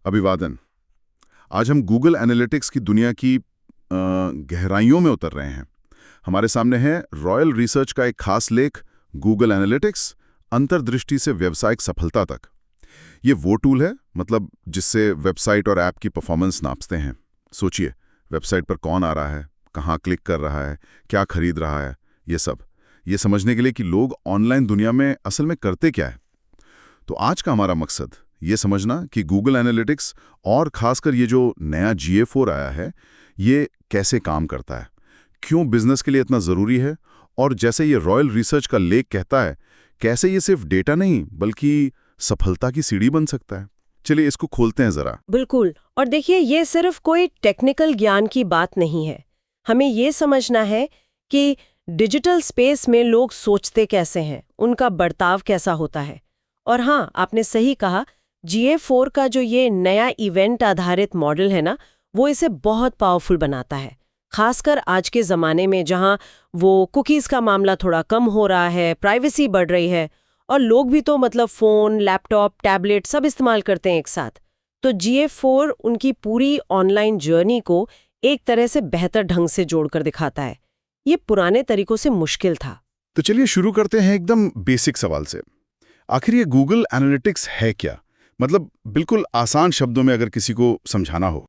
अभिवादन। आज हम गूगल एनालिटिक्स की दुनिया की गहराइयों में उतर रहे हैं। हमारे सामने है रॉयल रिसर्च का एक खास लेख, गूगल एनालिटिक्स, अंतर्दृष्टि से व्यावसायिक सफलता तक। ये वो टूल है मतलब जिससे वेबसाइट और ऐप की परफॉर्मेंस नापते हैं। सोचिए, वेबसाइट पर कौन आ रहा है, कहाँ क्लिक कर रहा है, क्या खरीद रहा है, ये सब ये समझने के लिए कि लोग ऑनलाइन दुनिया में असल में करते क्या है। तो आज का हमारा मकसद ये समझना कि गूगल एनालिटिक्स और खासकर ये जो नया GA4 आया है, ये कैसे काम करता है, क्यों बिजनेस के लिए इतना ज़रूरी है, और जैसे ये रॉयल रिसर्च का लेख कहता है, कैसे ये सिर्फ डेटा नहीं बल्कि सफलता की सीढ़ी बन सकता है। चलिए इसको खोलते हैं ज़रा। बिल्कुल। और देखिए, ये सिर्फ कोई टेक्निकल ज्ञान की बात नहीं है। हमें ये समझना है कि डिजिटल स्पेस में लोग सोचते कैसे हैं, उनका बर्ताव कैसा होता है। और हाँ, आपने सही कहा, GA4 का जो ये नया इवेंट आधारित मॉडल है ना, वो इसे बहुत पावरफुल बनाता है। खासकर आज के ज़माने में जहाँ वो कुकीज़ का मामला थोड़ा कम हो रहा है, प्राइवेसी बढ़ रही है और लोग भी तो मतलब फ़ोन, लैपटॉप, टैबलेट सब इस्तेमाल करते हैं एक साथ। तो GA4 उनकी पूरी ऑनलाइन जर्नी को एक तरह से बेहतर ढंग से जोड़कर दिखाता है। ये पुराने तरीकों से मुश्किल था। तो चलिए शुरू करते हैं एकदम बेसिक सवाल से। आखिर ये गूगल एनालिटिक्स है क्या? मतलब बिल्कुल आसान शब्दों में अगर किसी को समझाना हो।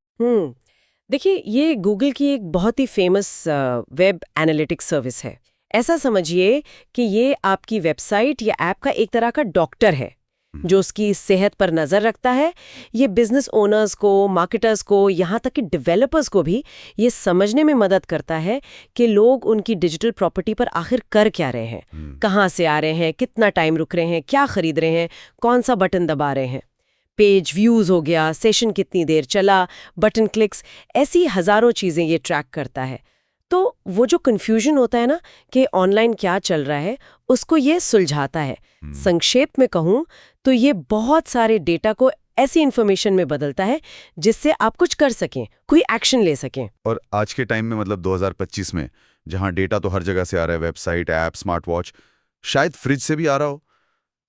देखिए, ये गूगल की एक बहुत ही फेमस वेब एनालिटिक्स सर्विस है। ऐसा समझिए कि ये आपकी वेबसाइट या ऐप का एक तरह का डॉक्टर है जो उसकी सेहत पर नज़र रखता है। ये बिजनेस ओनर्स को, मार्केटर्स को, यहाँ तक कि डेवलपर्स को भी ये समझने में मदद करता है कि लोग उनकी डिजिटल प्रॉपर्टी पर आखिर कर क्या रहे हैं, कहाँ से आ रहे हैं, कितना टाइम रुक रहे हैं, क्या खरीद रहे हैं, कौन सा बटन दबा रहे हैं। पेज व्यूज़ हो गया, सेशन कितनी देर चला, बटन क्लिक्स, ऐसी हज़ारों चीज़ें ये ट्रैक करता है। तो वो जो कन्फ्यूजन होता है ना कि ऑनलाइन क्या चल रहा है, उसको ये सुलझाता है। संक्षेप में कहूँ तो ये बहुत सारे डेटा को ऐसी इन्फॉर्मेशन में बदलता है जिससे आप कुछ कर सकें, कोई एक्शन ले सकें। और आज के टाइम में मतलब 2025 में जहां डेटा तो हर जगह से आ रहा है, वेबसाइट, ऐप, स्मार्ट वॉच, शायद फ्रिज से भी आ रहा हो,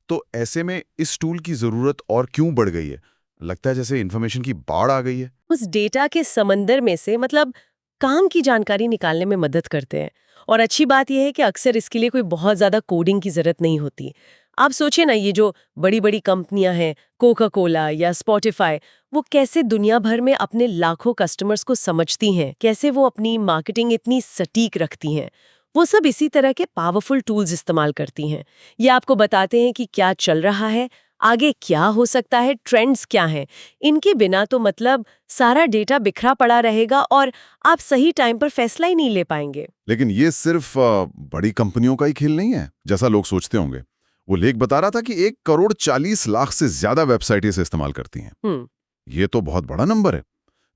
तो ऐसे में इस टूल की जरूरत और क्यों बढ़ गई है? लगता है जैसे इन्फॉर्मेशन की बाढ़ आ गई है। उस डेटा के समंदर में से मतलब काम की जानकारी निकालने में मदद करते हैं। और अच्छी बात यह है कि अक्सर इसके लिए कोई बहुत ज़्यादा कोडिंग की ज़रूरत नहीं होती। आप सोचिए ना, ये जो बड़ी बड़ी कंपनियां हैं, कोका कोला या स्पॉटिफाई, वो कैसे दुनिया भर में अपने लाखों कस्टमर्स को समझती हैं, कैसे वो अपनी मार्केटिंग इतनी सटीक रखती हैं। वो सब इसी तरह के पावरफुल टूल्स इस्तेमाल करती हैं। ये आपको बताते हैं कि क्या चल रहा है, आगे क्या हो सकता है, ट्रेंड्स क्या हैं। इनके बिना तो मतलब सारा डेटा बिखरा पड़ा रहेगा और आप सही टाइम पर फैसला ही नहीं ले पाएंगे। लेकिन ये सिर्फ बड़ी कंपनियों का ही खेल नहीं है जैसा लोग सोचते होंगे। वो लेख बता रहा था कि 1,40,00,000 से ज्यादा वेबसाइट इसे इस्तेमाल करती हैं। ये तो बहुत बड़ा नंबर है।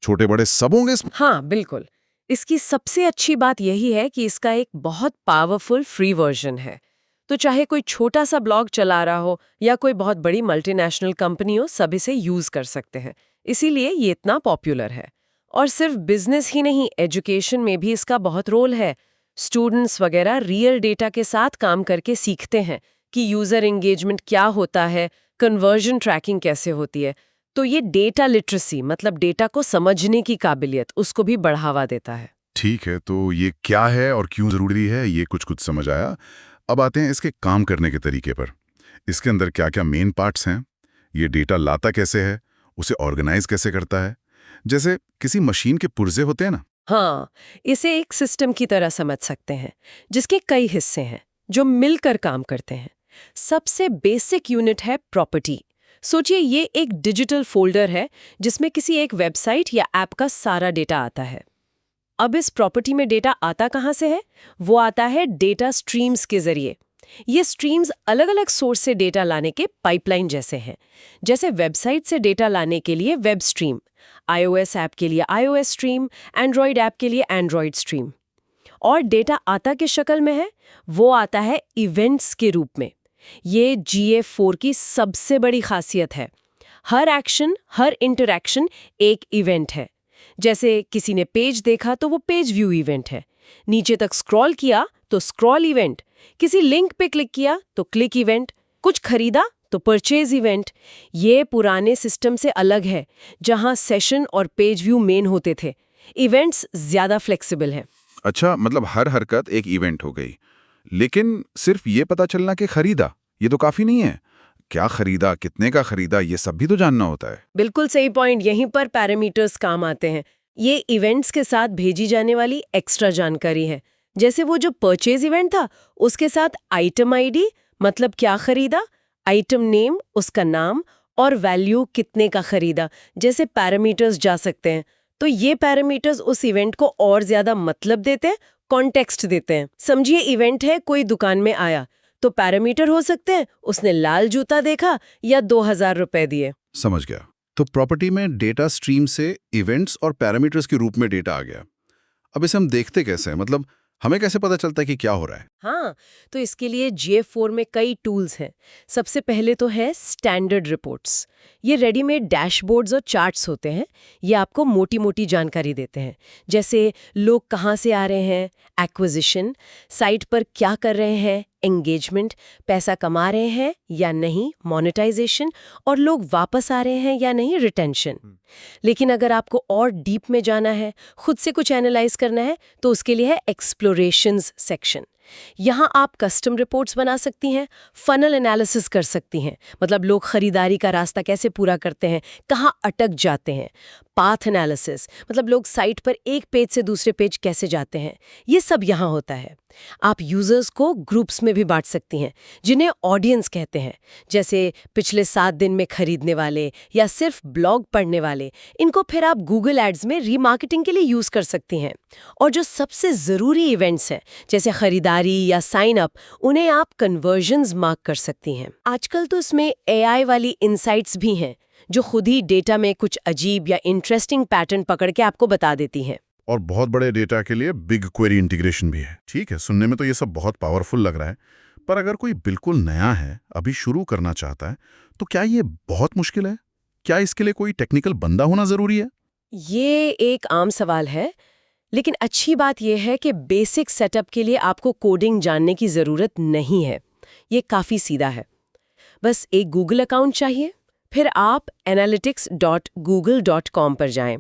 छोटे बड़े सब होंगे इसमें। हाँ, बिल्कुल। इसकी सबसे अच्छी बात यही है कि इसका एक बहुत पावरफुल फ्री वर्जन है। तो चाहे कोई छोटा सा ब्लॉग चला रहा हो या कोई बहुत बड़ी मल्टीनेशनल कंपनी हो, सब इसे यूज कर सकते हैं। इसीलिए ये इतना पॉपुलर है। और सिर्फ बिजनेस ही नहीं, एजुकेशन में भी इसका बहुत रोल है। स्टूडेंट्स वगैरह रियल डेटा के साथ काम करके सीखते हैं कि यूजर एंगेजमेंट क्या होता है, कन्वर्जन ट्रैकिंग कैसे होती है। तो ये डेटा लिटरेसी मतलब डेटा को समझने की काबिलियत, उसको भी बढ़ावा देता है। ठीक है, तो ये क्या है और क्यों जरूरी है, ये कुछ कुछ समझ आया। अब आते हैं इसके काम करने के तरीके पर। इसके अंदर क्या क्या मेन पार्ट्स हैं, ये डेटा लाता कैसे है, उसे ऑर्गेनाइज कैसे करता है। जैसे किसी मशीन के पुर्जे होते हैं ना। हाँ, इसे एक सिस्टम की तरह समझ सकते हैं जिसके कई हिस्से हैं जो मिलकर काम करते हैं। सबसे बेसिक यूनिट है प्रॉपर्टी। सोचिए, ये एक डिजिटल फोल्डर है जिसमें किसी एक वेबसाइट या ऐप का सारा डेटा आता है। अब इस प्रॉपर्टी में डेटा आता कहाँ से है? वो आता है डेटा स्ट्रीम्स के जरिए। ये स्ट्रीम्स अलग अलग सोर्स से डेटा लाने के पाइपलाइन जैसे हैं। जैसे वेबसाइट से डेटा लाने के लिए वेब स्ट्रीम, iOS ऐप के लिए iOS स्ट्रीम, एंड्रॉयड ऐप के लिए एंड्रॉयड स्ट्रीम। और डेटा आता किस शक्ल में है? वो आता है इवेंट्स के रूप में। ये GA4 की सबसे बड़ी खासियत है। हर एक्शन, हर इंटरैक्शन एक इवेंट है। जैसे किसी ने पेज देखा तो वो पेज व्यू इवेंट है, नीचे तक स्क्रॉल किया तो स्क्रॉल इवेंट, किसी लिंक पे क्लिक किया तो क्लिक इवेंट, कुछ खरीदा तो परचेज इवेंट ये पुराने सिस्टम से अलग है, जहां सेशन और पेज व्यू मेन होते थे। इवेंट्स ज्यादा फ्लेक्सिबल हैं। अच्छा, मतलब हर हरकत एक इवेंट हो गई। लेकिन सिर्फ ये पता चलना कि खरीदा, ये तो काफी नहीं है। क्या खरीदा, कितने का खरीदा, ये सब भी तो जानना होता है। बिल्कुल सही पॉइंट। यहीं पर पैरामीटर्स काम आते हैं। ये इवेंट्स के साथ भेजी जाने वाली एक्स्ट्रा जानकारी है। जैसे वो जो परचेज इवेंट था, उसके साथ आइटम आईडी, मतलब क्या खरीदा, आइटम नेम, उसका नाम, और वैल्यू कितने का खरीदा, जैसे पैरामीटर्स जा सकते हैं। तो ये पैरामीटर्स उस इवेंट को और ज्यादा मतलब देते हैं, कॉन्टेक्स्ट देते हैं। समझिए इवेंट है, कोई दुकान में आया, तो पैरामीटर हो सकते हैं उसने लाल जूता देखा या 2000 रुपए दिए। समझ गया। तो प्रॉपर्टी में डेटा स्ट्रीम से इवेंट्स और पैरामीटर्स के रूप में डेटा आ गया। अब इसे हम देखते कैसे हैं? मतलब हमें कैसे पता चलता है कि क्या हो रहा है? हाँ, तो इसके लिए GA4 में कई टूल्स हैं। सबसे पहले तो है स्टैंडर्ड रिपोर्ट्स। ये रेडीमेड डैशबोर्ड्स और चार्ट्स होते हैं। ये आपको मोटी मोटी जानकारी देते हैं, जैसे लोग कहाँ से आ रहे हैं, एक्विजिशन, साइट पर क्या कर रहे हैं, एंगेजमेंट, पैसा कमा रहे हैं या नहीं, मोनेटाइजेशन, और लोग वापस आ रहे हैं या नहीं, रिटेंशन। लेकिन अगर आपको और डीप में जाना है, खुद से कुछ एनालाइज करना है, तो उसके लिए है एक्सप्लोरेशंस सेक्शन। यहाँ आप कस्टम रिपोर्ट्स बना सकती हैं, फनल एनालिसिस कर सकती हैं, मतलब लोग खरीदारी का रास्ता कैसे पूरा करते हैं, कहाँ अटक जाते हैं, पाथ एनालिसिस, मतलब लोग साइट पर एक पेज से दूसरे पेज कैसे जाते हैं, ये सब यहाँ होता है। आप यूजर्स को ग्रुप्स में भी बांट सकती हैं, जिन्हें ऑडियंस कहते हैं, जैसे पिछले 7 दिन में खरीदने वाले या सिर्फ ब्लॉग पढ़ने वाले। इनको फिर आप गूगल एड्स में रीमार्केटिंग के लिए यूज कर सकती हैं। और जो सबसे जरूरी इवेंट्स हैं, जैसे खरीदारी या साइन अप, उन्हें आप कन्वर्जन्स मार्क कर सकती हैं। आजकल तो इसमें AI वाली इनसाइट्स भी हैं, जो खुद ही डेटा में कुछ अजीब या इंटरेस्टिंग पैटर्न पकड़ के आपको बता देती हैं। और बहुत बड़े डेटा के लिए बिग क्वेरी इंटीग्रेशन भी है। ठीक है, सुनने में तो ये सब बहुत पावरफुल लग रहा है, पर अगर कोई बिल्कुल नया है, अभी शुरू करना चाहता है, तो क्या ये बहुत मुश्किल है? क्या इसके लिए कोई टेक्निकल बंदा होना जरूरी है? ये एक आम सवाल है, लेकिन अच्छी बात यह है कि बेसिक सेटअप के लिए आपको कोडिंग जानने की ज़रूरत नहीं है। ये काफ़ी सीधा है। बस एक गूगल अकाउंट चाहिए, फिर आप analytics.google.com पर जाएं।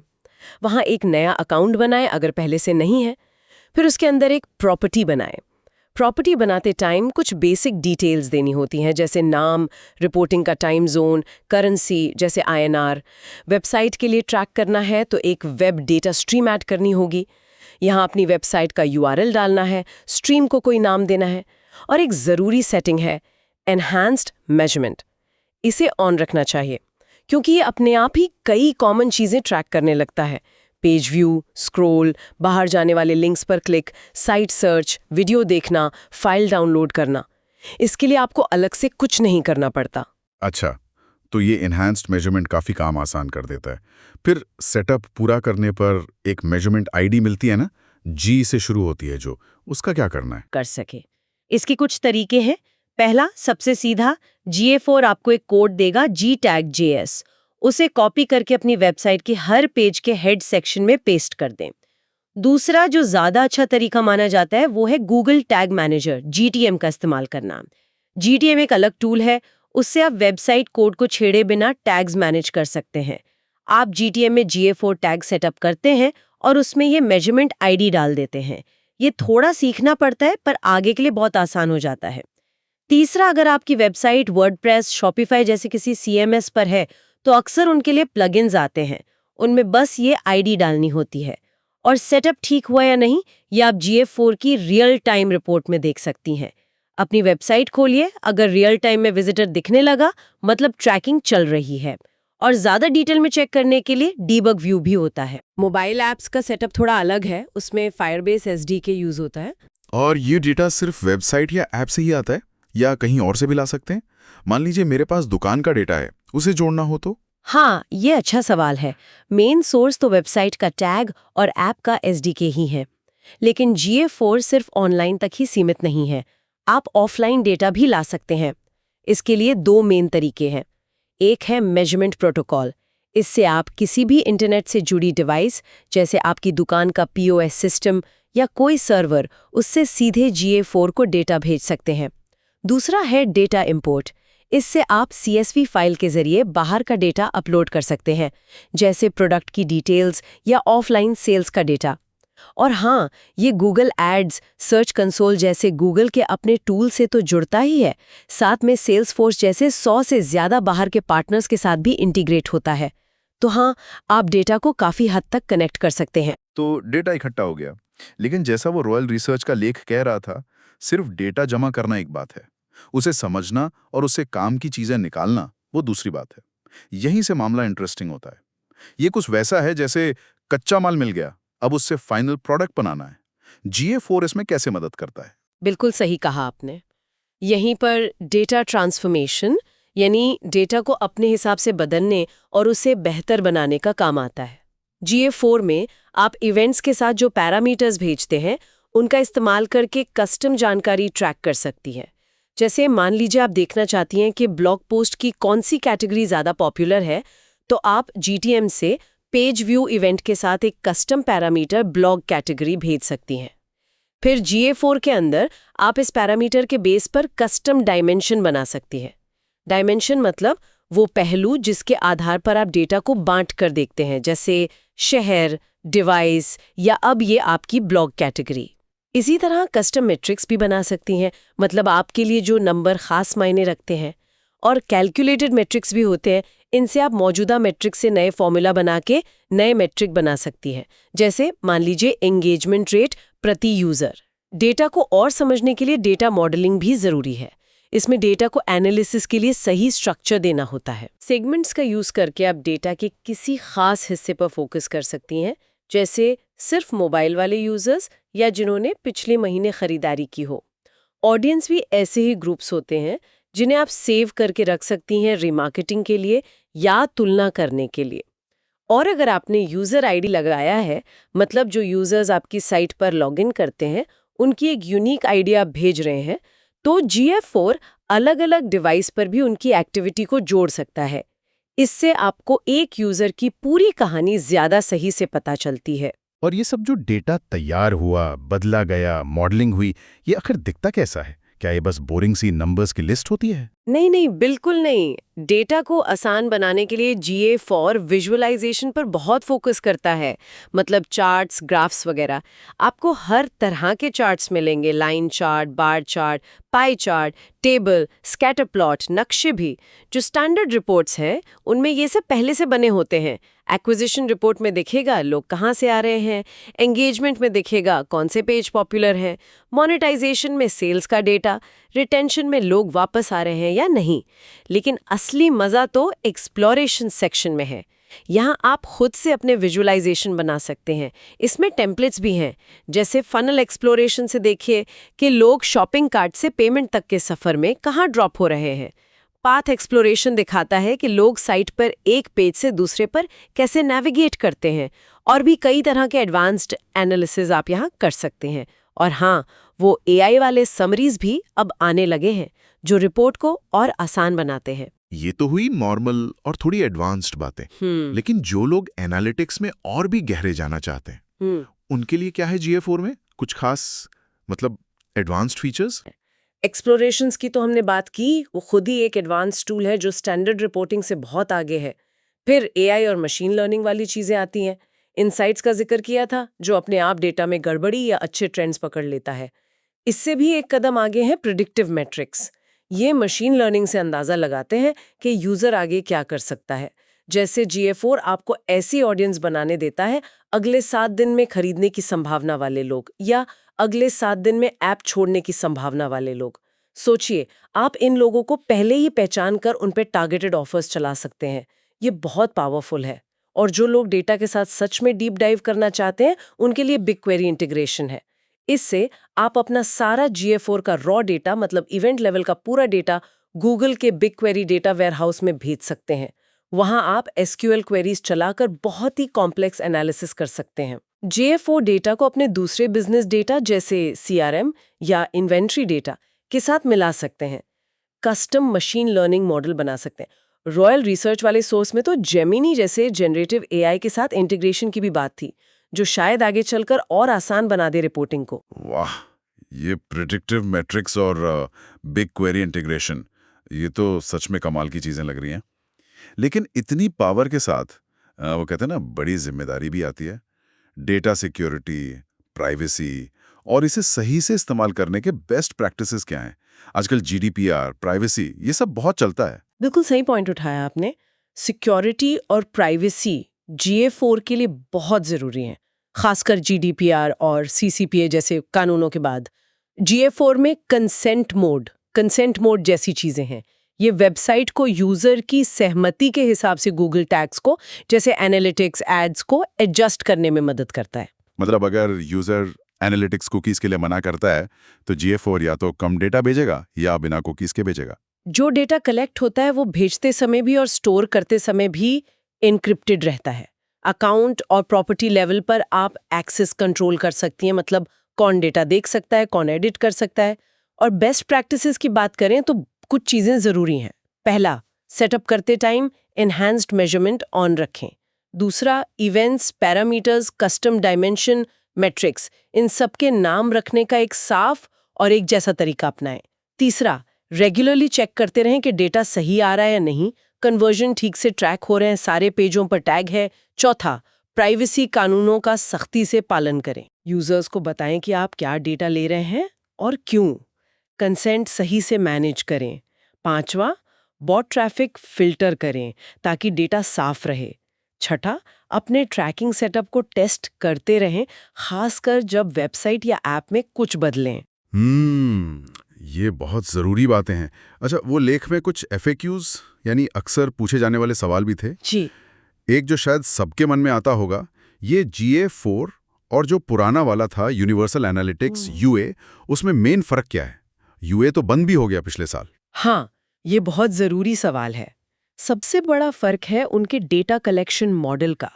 वहाँ एक नया अकाउंट बनाएं अगर पहले से नहीं है। फिर उसके अंदर एक प्रॉपर्टी बनाएं। प्रॉपर्टी बनाते टाइम कुछ बेसिक डिटेल्स देनी होती हैं, जैसे नाम, रिपोर्टिंग का टाइम जोन, करेंसी जैसे INR। वेबसाइट के लिए ट्रैक करना है तो एक वेब डेटा स्ट्रीम ऐड करनी होगी। यहाँ अपनी वेबसाइट का URL डालना है, स्ट्रीम को कोई नाम देना है। और एक ज़रूरी सेटिंग है एनहांस्ड मेजरमेंट। इसे ऑन रखना चाहिए, क्योंकि ये अपने आप ही कई कॉमन चीज़ें ट्रैक करने लगता है। पेज व्यू, स्क्रॉल, बाहर जाने वाले लिंक्स पर क्लिक, साइट सर्च, वीडियो देखना, फाइल डाउनलोड करना। इसके लिए आपको अलग से कुछ नहीं करना पड़ता। अच्छा, तो ये एनहांस्ड मेजरमेंट काफ़ी काम आसान कर देता है। फिर सेटअप पूरा करने पर एक मेजरमेंट ID मिलती है ना, G से शुरू होती है जो, उसका क्या करना है? कर सके इसके कुछ तरीके हैं। पहला, सबसे सीधा, GA4 आपको एक कोड देगा GTAG.js। उसे कॉपी करके अपनी वेबसाइट के हर पेज के हेड सेक्शन में पेस्ट कर दें। दूसरा, जो ज़्यादा अच्छा तरीका माना जाता है, वो है गूगल टैग मैनेजर GTM का इस्तेमाल करना। GTM एक अलग टूल है, उससे आप वेबसाइट कोड को छेड़े बिना टैग्स मैनेज कर सकते हैं। आप GTM में GA4 टैग सेटअप करते हैं और उसमें ये मेजरमेंट ID डाल देते हैं। ये थोड़ा सीखना पड़ता है, पर आगे के लिए बहुत आसान हो जाता है। तीसरा, अगर आपकी वेबसाइट वर्डप्रेस, शॉपिफाई जैसे किसी CMS पर है, तो अक्सर उनके लिए प्लगइन्स आते हैं। उनमें बस ये ID डालनी होती है। और सेटअप ठीक हुआ या नहीं, ये आप GA4 की रियल टाइम रिपोर्ट में देख सकती हैं। अपनी वेबसाइट खोलिए, अगर रियल टाइम में विजिटर दिखने लगा, मतलब ट्रैकिंग चल रही है। और ज़्यादा डिटेल में चेक करने के लिए डीबग व्यू भी होता है। मोबाइल ऐप्स का सेटअप थोड़ा अलग है, उसमें फायरबेस SDK यूज होता है। और ये डेटा सिर्फ वेबसाइट या ऐप से ही आता है या कहीं और से भी ला सकते हैं? मान लीजिए मेरे पास दुकान का डेटा है, उसे जोड़ना हो तो? हाँ, ये अच्छा सवाल है। मेन सोर्स तो वेबसाइट का टैग और ऐप का SDK ही है। लेकिन GA4 सिर्फ ऑनलाइन तक ही सीमित नहीं है। आप ऑफलाइन डेटा भी ला सकते हैं। इसके लिए 2 मेन तरीके हैं। एक है मेजरमेंट प्रोटोकॉल। इससे आप किसी भी इंटरनेट से जुड़ी डिवाइस, जैसे आपकी दुकान का POS सिस्टम या कोई सर्वर, उससे सीधे GA4 को डेटा भेज सकते हैं। दूसरा है डेटा इंपोर्ट। इससे आप CSV फाइल के जरिए बाहर का डेटा अपलोड कर सकते हैं, जैसे प्रोडक्ट की डिटेल्स या ऑफलाइन सेल्स का डेटा। और हाँ, ये गूगल एड्स, सर्च कंसोल जैसे गूगल के अपने टूल से तो जुड़ता ही है, साथ में सेल्सफोर्स जैसे 100 से ज़्यादा बाहर के पार्टनर्स के साथ भी इंटीग्रेट होता है। तो हाँ, आप डेटा को काफ़ी हद तक कनेक्ट कर सकते हैं। तो डेटा इकट्ठा हो गया, लेकिन जैसा वो रॉयल रिसर्च का लेख कह रहा था, सिर्फ डेटा जमा करना एक बात है, उसे समझना और उससे काम की चीजें निकालना वो दूसरी बात है। यहीं से मामला इंटरेस्टिंग होता है। ये कुछ वैसा है जैसे कच्चा माल मिल गया, अब उससे फाइनल प्रोडक्ट बनाना है। GA4 इसमें कैसे मदद करता है? बिल्कुल सही कहा आपने। यहीं पर डेटा ट्रांसफॉर्मेशन यानी डेटा को अपने हिसाब से बदलने और उसे बेहतर बनाने का काम आता है। GA4 में आप इवेंट्स के साथ जो पैरामीटर्स भेजते हैं, उनका इस्तेमाल करके कस्टम जानकारी ट्रैक कर सकती है। जैसे मान लीजिए आप देखना चाहती हैं कि ब्लॉग पोस्ट की कौन सी कैटेगरी ज़्यादा पॉपुलर है, तो आप GTM से पेज व्यू इवेंट के साथ एक कस्टम पैरामीटर ब्लॉग कैटेगरी भेज सकती हैं। फिर GA4 के अंदर आप इस पैरामीटर के बेस पर कस्टम डायमेंशन बना सकती है। डायमेंशन मतलब वो पहलू जिसके आधार पर आप डेटा को बांट कर देखते हैं, जैसे शहर, डिवाइस या अब ये आपकी ब्लॉग कैटेगरी। इसी तरह कस्टम मैट्रिक्स भी बना सकती हैं, मतलब आपके लिए जो नंबर खास मायने रखते हैं। और कैलकुलेटेड मैट्रिक्स भी होते हैं, इनसे आप मौजूदा मैट्रिक से नए फॉर्मूला बना के नए मैट्रिक बना सकती हैं, जैसे मान लीजिए एंगेजमेंट रेट प्रति यूजर। डेटा को और समझने के लिए डेटा मॉडलिंग भी जरूरी है। इसमें डेटा को एनालिसिस के लिए सही स्ट्रक्चर देना होता है। सेगमेंट्स का यूज करके आप डेटा के किसी खास हिस्से पर फोकस कर सकती हैं, जैसे सिर्फ मोबाइल वाले यूजर्स या जिन्होंने पिछले महीने खरीदारी की हो। ऑडियंस भी ऐसे ही ग्रुप्स होते हैं जिन्हें आप सेव करके रख सकती हैं रिमार्केटिंग के लिए या तुलना करने के लिए। और अगर आपने यूजर आईडी लगाया है, मतलब जो यूजर्स आपकी साइट पर लॉगिन करते हैं उनकी एक यूनिक आईडी आप भेज रहे हैं, तो GA4 अलग-अलग डिवाइस पर भी उनकी एक्टिविटी को जोड़ सकता है। इससे आपको एक यूजर की पूरी कहानी ज्यादा सही से पता चलती है। और ये सब जो डेटा तैयार हुआ, बदला गया, मॉडलिंग हुई, ये आखिर दिखता कैसा है? क्या ये बस बोरिंग सी नंबर्स की लिस्ट होती है? नहीं, बिल्कुल नहीं। डेटा को आसान बनाने के लिए GA4 विजुअलाइजेशन पर बहुत फोकस करता है, मतलब चार्ट्स, ग्राफ्स वगैरह। आपको हर तरह के चार्ट्स मिलेंगे, line chart, bar chart, pie chart, table, scatter plot, नक्शे भी। जो स्टैंडर्ड रिपोर्ट्स हैं, उनमें ये सब पहले से बने होते हैं। एक्विजिशन रिपोर्ट में दिखेगा लोग कहाँ से आ रहे हैं, एंगेजमेंट में दिखेगा कौन से पेज पॉपुलर हैं, मोनेटाइजेशन में सेल्स का डेटा, रिटेंशन में लोग वापस आ रहे हैं या नहीं। लेकिन असली मजा तो एक्सप्लोरेशन सेक्शन में है। यहाँ आप खुद से अपने विजुअलाइजेशन बना सकते हैं। इसमें टेम्पलेट्स भी हैं, जैसे फनल एक्सप्लोरेशन से देखिए कि लोग शॉपिंग कार्ट से पेमेंट तक के सफर में कहाँ ड्रॉप हो रहे हैं। पाथ एक्सप्लोरेशन दिखाता है कि लोग साइट पर एक पेज से दूसरे पर कैसे नेविगेट करते हैं। और भी कई तरह के एडवांस्ड एनालिसिस आप यहाँ कर सकते हैं। और हाँ, वो AI वाले समरीज भी अब आने लगे हैं, जो रिपोर्ट को और आसान बनाते हैं। ये तो हुई नॉर्मल और थोड़ी एडवांस्ड बातें। लेकिन जो लोग एनालिटिक्स में और भी गहरे जाना चाहते हैं, उनके लिए क्या है GA4 में? कुछ खास मतलब एडवांस्ड फीचर्स? एक्सप्लोरेशंस की तो हमने बात की, वो खुद ही एक एडवांस टूल है जो स्टैंडर्ड रिपोर्टिंग से बहुत आगे है। फिर AI और मशीन लर्निंग वाली चीजें आती हैं। इनसाइट्स का जिक्र किया था, जो अपने आप डेटा में गड़बड़ी या अच्छे ट्रेंड्स पकड़ लेता है। इससे भी एक कदम आगे है प्रिडिक्टिव मैट्रिक्स। ये मशीन लर्निंग से अंदाजा लगाते हैं कि यूजर आगे क्या कर सकता है। जैसे GA4 आपको ऐसी ऑडियंस बनाने देता है, अगले 7 दिन में खरीदने की संभावना वाले लोग या अगले 7 दिन में ऐप छोड़ने की संभावना वाले लोग। सोचिए, आप इन लोगों को पहले ही पहचान कर उन पे टारगेटेड ऑफर्स चला सकते हैं। ये बहुत पावरफुल है। और जो लोग डेटा के साथ सच में डीप डाइव करना चाहते हैं, उनके लिए बिग क्वेरी इंटीग्रेशन है। इससे आप अपना सारा GA4 का रॉ डेटा, मतलब इवेंट लेवल का पूरा डेटा, गूगल के बिग क्वेरी डेटा वेयरहाउस में भेज सकते हैं। वहां आप SQL क्वेरीज चलाकर बहुत ही कॉम्प्लेक्स एनालिसिस कर सकते हैं। GA4 डेटा को अपने दूसरे बिजनेस डेटा जैसे CRM या इन्वेंट्री डेटा के साथ मिला सकते हैं। कस्टम मशीन लर्निंग मॉडल बना सकते हैं। रॉयल रिसर्च वाले सोर्स में तो जेमिनी जैसे जनरेटिव AI के साथ इंटीग्रेशन की भी बात थी, जो शायद आगे चलकर और आसान बना दे रिपोर्टिंग को। वाह, ये प्रिडिक्टिव मैट्रिक्स और बिग क्वेरी इंटीग्रेशन, ये तो सच में कमाल की चीजें लग रही हैं। लेकिन इतनी पावर के साथ वो कहते हैं ना, बड़ी जिम्मेदारी भी आती है। डेटा सिक्योरिटी, प्राइवेसी और इसे सही से इस्तेमाल करने के बेस्ट प्रैक्टिसेस क्या हैं? आजकल जीडीपीआर, प्राइवेसी, ये सब बहुत चलता है। बिल्कुल सही पॉइंट उठाया आपने। सिक्योरिटी और प्राइवेसी GA4 के लिए बहुत ज़रूरी हैं, खासकर GDPR और CCPA जैसे कानूनों के बाद। GA4 में कंसेंट मोड जैसी चीज़ें हैं। ये वेबसाइट को यूज़र की सहमति के हिसाब से गूगल टैग्स को, जैसे एनालिटिक्स, एड्स को एडजस्ट करने में मदद करता है। मतलब अगर यूजर एनालिटिक्स कुकीज के लिए मना करता है तो GA4 या तो कम डेटा भेजेगा या बिना कुकीज के भेजेगा। जो डेटा कलेक्ट होता है वो भेजते समय भी और स्टोर करते समय भी एन्क्रिप्टेड रहता है। अकाउंट और प्रॉपर्टी लेवल पर आप एक्सेस कंट्रोल कर सकती हैं, मतलब कौन डेटा देख सकता है, कौन एडिट कर सकता है। और बेस्ट प्रैक्टिसेस की बात करें तो कुछ चीज़ें ज़रूरी हैं। पहला, सेटअप करते टाइम एनहांस्ड मेजरमेंट ऑन रखें। दूसरा, events, parameters, custom dimension, metrics, इन सब के नाम रखने का एक साफ और एक जैसा तरीका अपनाएं। तीसरा, रेगुलरली चेक करते रहें कि डेटा सही आ रहा है या नहीं, कन्वर्जन ठीक से ट्रैक हो रहे हैं, सारे पेजों पर टैग है। चौथा, प्राइवेसी कानूनों का सख्ती से पालन करें। यूजर्स को बताएं कि आप क्या डेटा ले रहे हैं और क्यों। कंसेंट सही से मैनेज करें। पांचवा, बॉट ट्रैफिक फिल्टर करें ताकि डेटा साफ रहे। छठा, अपने ट्रैकिंग सेटअप को टेस्ट करते रहें, खासकर जब वेबसाइट या ऐप में कुछ बदलें। ये बहुत ज़रूरी बातें हैं। अच्छा, वो लेख में कुछ FAQs यानी अक्सर पूछे जाने वाले सवाल भी थे। जी, एक जो शायद सबके मन में आता होगा, ये GA4 और जो पुराना वाला था यूनिवर्सल एनालिटिक्स UA, उसमें मेन फ़र्क क्या है? UA तो बंद भी हो गया पिछले साल। हाँ, ये बहुत ज़रूरी सवाल है। सबसे बड़ा फर्क है उनके डेटा कलेक्शन मॉडल का।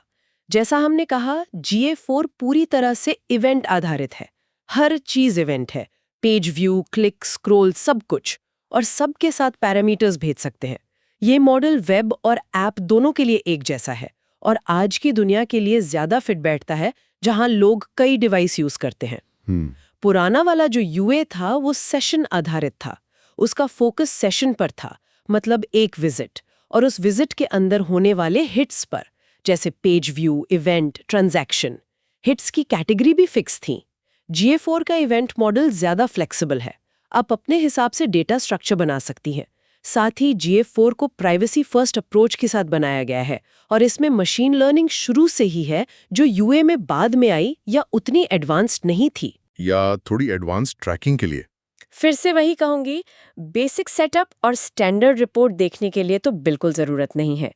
जैसा हमने कहा, GA4 पूरी तरह से इवेंट आधारित है। हर चीज़ इवेंट है, पेज व्यू, क्लिक, स्क्रॉल, सब कुछ, और सबके साथ पैरामीटर्स भेज सकते हैं। ये मॉडल वेब और ऐप दोनों के लिए एक जैसा है और आज की दुनिया के लिए ज़्यादा फिट बैठता है, जहां लोग कई डिवाइस यूज़ करते हैं। पुराना वाला जो UA था वो सेशन आधारित था। उसका फोकस सेशन पर था, मतलब एक विजिट, और उस विजिट के अंदर होने वाले हिट्स पर, जैसे page view, event, transaction. Hits की कैटेगरी भी फिक्स थी। GA4 का इवेंट मॉडल ज़्यादा फ्लेक्सिबल है। आप अपने हिसाब से डेटा स्ट्रक्चर बना सकती हैं। साथ ही GA4 को प्राइवेसी फर्स्ट अप्रोच के साथ बनाया गया है और इसमें मशीन लर्निंग शुरू से ही है, जो UA में बाद में आई या उतनी एडवांस्ड नहीं थी। या थोड़ी एडवांस ट्रैकिंग के लिए। फिर से वही कहूंगी, बेसिक सेटअप और स्टैंडर्ड रिपोर्ट देखने के लिए तो बिल्कुल ज़रूरत नहीं है।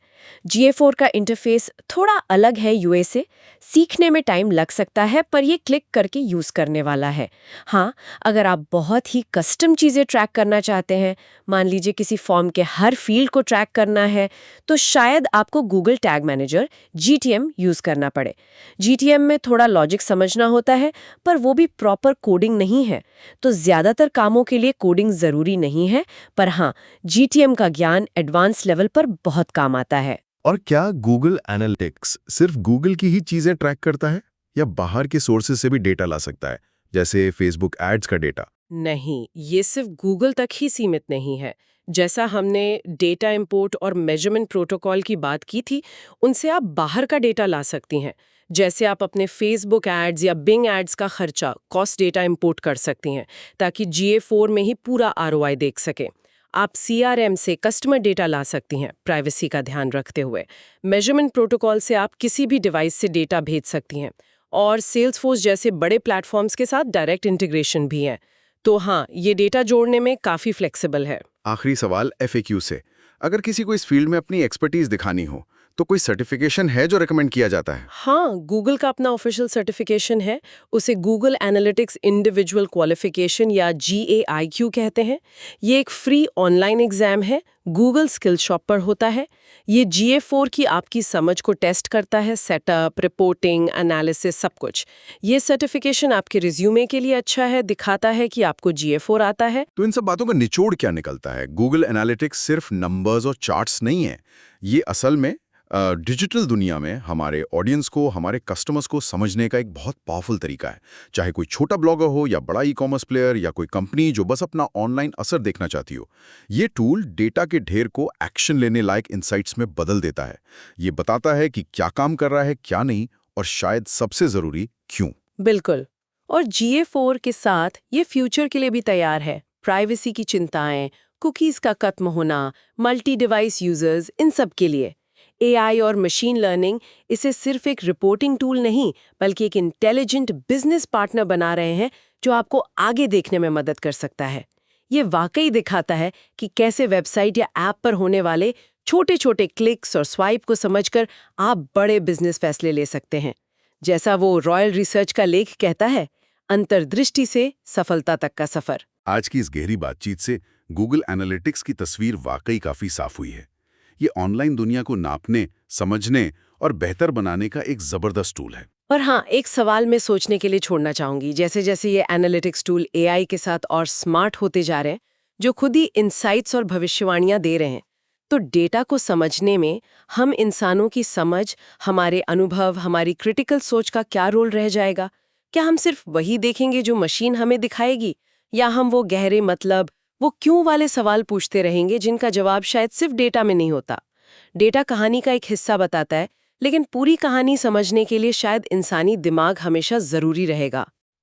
GA4 का इंटरफेस थोड़ा अलग है UA से, सीखने में टाइम लग सकता है, पर ये क्लिक करके यूज़ करने वाला है। हाँ, अगर आप बहुत ही कस्टम चीज़ें ट्रैक करना चाहते हैं, मान लीजिए किसी फॉर्म के हर फील्ड को ट्रैक करना है, तो शायद आपको Google tag manager GTM use करना पड़े। GTM में थोड़ा लॉजिक समझना होता है, पर वो भी प्रॉपर कोडिंग नहीं है, तो ज़्यादातर कामों के लिए कोडिंग ज़रूरी नहीं है, पर हाँ, GTM का ज्ञान एडवांस लेवल पर बहुत काम आता है। और क्या गूगल एनालिटिक्स सिर्फ गूगल की ही चीजें ट्रैक करता है या बाहर के सोर्सेज से भी डेटा ला सकता है, जैसे फेसबुक एड्स का डेटा? नहीं, ये सिर्फ गूगल तक ही सीमित नहीं है। जैसा हमने डेटा इंपोर्ट और मेजरमेंट प्रोटोकॉल की बात की थी, उनसे आप बाहर का डेटा ला सकती हैं। जैसे आप अपने फेसबुक एड्स या बिंग एड्स का खर्चा, कॉस्ट डेटा इंपोर्ट कर सकती हैं, ताकि GA4 में ही पूरा ROI देख सकें। आप CRM से कस्टमर डेटा ला सकती हैं, प्राइवेसी का ध्यान रखते हुए। मेजरमेंट प्रोटोकॉल से आप किसी भी डिवाइस से डेटा भेज सकती हैं, और सेल्सफोर्स जैसे बड़े प्लेटफॉर्म्स के साथ डायरेक्ट इंटीग्रेशन भी है। तो हाँ, ये डेटा जोड़ने में काफ़ी फ्लेक्सिबल है। आखिरी सवाल FAQ से। अगर किसी को इस फील्ड में अपनी एक्सपर्टीज दिखानी हो, तो कोई सर्टिफिकेशन है जो रेकमेंड किया जाता है? हाँ, गूगल का अपना ऑफिशियल सर्टिफिकेशन है। उसे गूगल एनालिटिक्स इंडिविजुअल क्वालिफिकेशन या GAIQ कहते हैं। ये एक फ्री ऑनलाइन एग्जाम है, गूगल स्किल शॉप पर होता है। ये GA4 की आपकी समझ को टेस्ट करता है, सेटअप, रिपोर्टिंग, एनालिसिस, सब कुछ। ये सर्टिफिकेशन आपके रिज्यूमे के लिए अच्छा है, दिखाता है कि आपको GA4 आता है। तो इन सब बातों का निचोड़ क्या निकलता है? गूगल एनालिटिक्स सिर्फ नंबर्स और चार्ट्स नहीं है, ये असल में डिजिटल दुनिया में हमारे ऑडियंस को, हमारे कस्टमर्स को समझने का एक बहुत पावरफुल तरीका है। चाहे कोई छोटा ब्लॉगर हो या बड़ा ई-कॉमर्स प्लेयर या कोई कंपनी जो बस अपना ऑनलाइन असर देखना चाहती हो, ये टूल डेटा के ढेर को एक्शन लेने लायक इंसाइट्स में बदल देता है। ये बताता है कि क्या काम कर रहा है, क्या नहीं, और शायद सबसे जरूरी क्यों। बिल्कुल। और GA4 के साथ ये फ्यूचर के लिए भी तैयार है। प्राइवेसी की चिंताएं, कुकीज का खत्म होना, मल्टी डिवाइस यूजर्स, इन सब के लिए AI और मशीन लर्निंग इसे सिर्फ एक रिपोर्टिंग टूल नहीं बल्कि एक इंटेलिजेंट बिजनेस पार्टनर बना रहे हैं जो आपको आगे देखने में मदद कर सकता है। ये वाकई दिखाता है कि कैसे वेबसाइट या ऐप पर होने वाले छोटे छोटे क्लिक्स और स्वाइप को समझकर आप बड़े बिजनेस फैसले ले सकते हैं। जैसा वो रॉयल रिसर्च का लेख कहता है, अंतर्दृष्टि से सफलता तक का सफर। आज की इस गहरी बातचीत से गूगल एनालिटिक्स की तस्वीर वाकई काफी साफ हुई है। ये ऑनलाइन दुनिया को नापने, समझने और बेहतर बनाने का एक जबरदस्त टूल है। और हाँ, एक सवाल मैं सोचने के लिए छोड़ना चाहूंगी। जैसे जैसे ये एनालिटिक्स टूल AI के साथ और स्मार्ट होते जा रहे हैं, जो खुद ही इंसाइट्स और भविष्यवाणियां दे रहे हैं, तो डेटा को समझने में हम इंसानों की समझ, हमारे अनुभव, हमारी क्रिटिकल सोच का क्या रोल रह जाएगा? क्या हम सिर्फ वही देखेंगे जो मशीन हमें दिखाएगी, या हम वो गहरे मतलब, वो क्यों वाले सवाल पूछते रहेंगे जिनका जवाब शायद सिर्फ डेटा में नहीं होता? डेटा कहानी का एक हिस्सा बताता है, लेकिन पूरी कहानी समझने के लिए शायद इंसानी दिमाग हमेशा जरूरी रहेगा।